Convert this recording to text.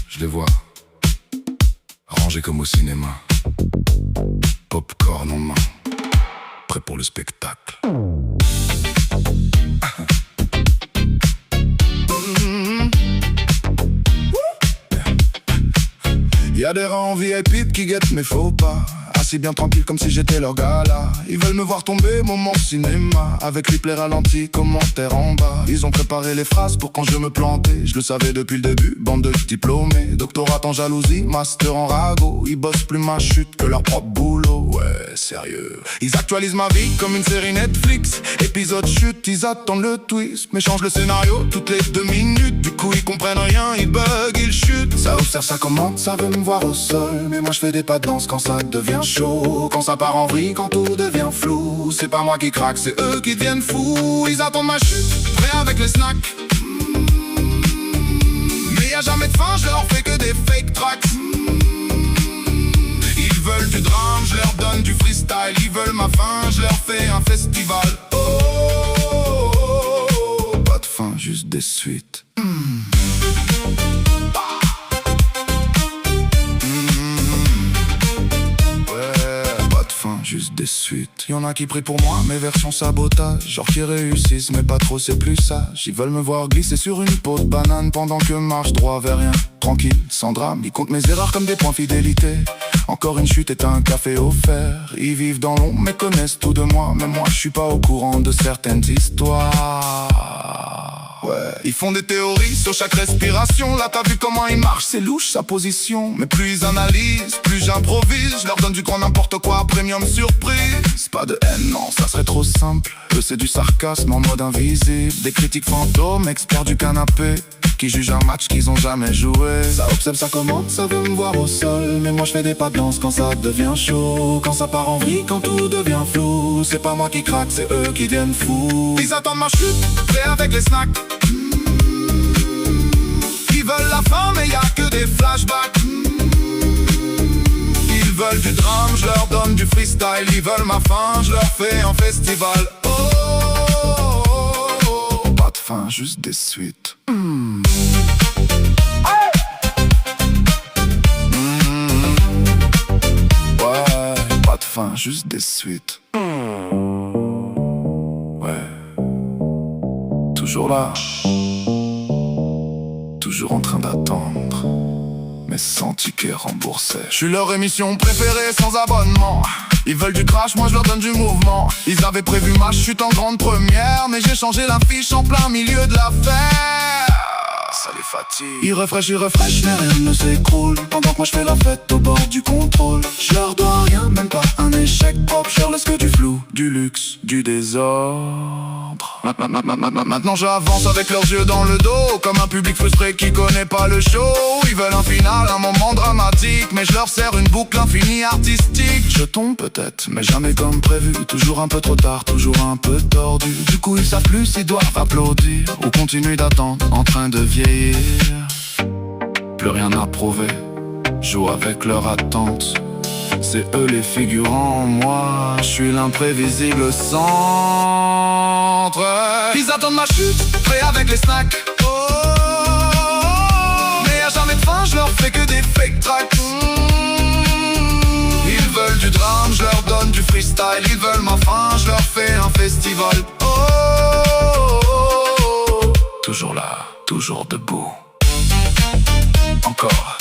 Je les vois, rangés comme au cinéma, popcorn en main, prêts pour le spectacle. Y'a des rangs VIP qui guettent mes faux pas, assis bien tranquille comme si j'étais leur gala. Ils veulent me voir tomber, moment cinéma, avec replay ralenti, commentaires en bas. Ils ont préparé les phrases pour quand je me plantais. Je le savais depuis le début, bande de diplômés, doctorat en jalousie, master en ragot. Ils bossent plus ma chute que leur propre boulot. Ouais, sérieux. Ils actualisent ma vie comme une série Netflix. Épisode chute, ils attendent le twist, mais changent le scénario toutes les 2 minutes. Du coup ils comprennent rien, ils bug, ils chutent. Ça observe, ça commente, ça veut me voir au sol, mais moi je fais des pas de danse quand ça devient chaud. Quand ça part en vrille, quand tout devient flou. C'est pas moi qui craque, c'est eux qui deviennent fous. Ils attendent ma chute, prêts avec les snacks. Mais y a jamais de fin, je leur fais que des fake tracks. Ils veulent du drame, je leur donne du freestyle. Ils veulent ma fin, je leur fais un festival. Oh, pas de fin, juste des suites. Juste des suites. Y'en a qui prient pour moi, mes versions sabotage. Genre qui réussissent, mais pas trop, c'est plus sage. Ils veulent me voir glisser sur une peau de banane pendant que marche droit vers rien. Tranquille, sans drame, ils comptent mes erreurs comme des points fidélité. Encore une chute est un café offert. Ils vivent dans l'ombre mais connaissent tout de moi. Mais moi je suis pas au courant de certaines histoires. Ouais. Ils font des théories sur chaque respiration. Là t'as vu comment ils marchent, c'est louche sa position. Mais plus ils analysent, plus j'improvise. Je leur donne du grand n'importe quoi, premium surprise. Pas de haine, non, ça serait trop simple. Eux c'est du sarcasme en mode invisible. Des critiques fantômes, experts du canapé, qui jugent un match qu'ils ont jamais joué. Ça observe, ça commente, ça veut me voir au sol, mais moi je fais des pas de danse quand ça devient chaud. Quand ça part en vrille, quand tout devient flou. C'est pas moi qui craque, c'est eux qui deviennent fous. Ils attendent ma chute, prêts avec les snacks. Ils veulent la fin mais y'a que des flashbacks. Ils veulent du drame, je leur donne du freestyle. Ils veulent ma fin, je leur fais un festival. Oh, pas de fin, juste des suites. Ouais, pas de fin, juste des suites. Ouais, toujours là, toujours en train d'attendre, mais sans ticket remboursé. Je suis leur émission préférée sans abonnement. Ils veulent du crash, moi je leur donne du mouvement. Ils avaient prévu ma chute en grande première, mais j'ai changé l'affiche en plein milieu de l'affaire. Ça les fatigue. Ils refreshent, mais rien ne s'écroule. Pendant que moi je fais la fête au bord du contrôle. Je leur dois rien, même pas un échec propre. Je leur laisse que du flou, du luxe, du désordre. Maintenant j'avance avec leurs yeux dans le dos, comme un public frustré qui connaît pas le show. Ils veulent un final, un moment dramatique, mais je leur sers une boucle infinie artistique. Je tombe peut-être, mais jamais comme prévu. Toujours un peu trop tard, toujours un peu tordu. Du coup ils savent plus s'ils doivent applaudir ou continuer d'attendre en train de vieillir. Plus rien à prouver, joue avec leur attente. C'est eux les figurants, moi je suis l'imprévisible centre. Ils attendent ma chute, prêts avec les snacks. Oh, mais y'a jamais de fin, je leur fais que des fake tracks. Ils veulent du drame, je leur donne du freestyle. Ils veulent ma fin, je leur fais un festival. Oh, toujours là, toujours debout. Encore.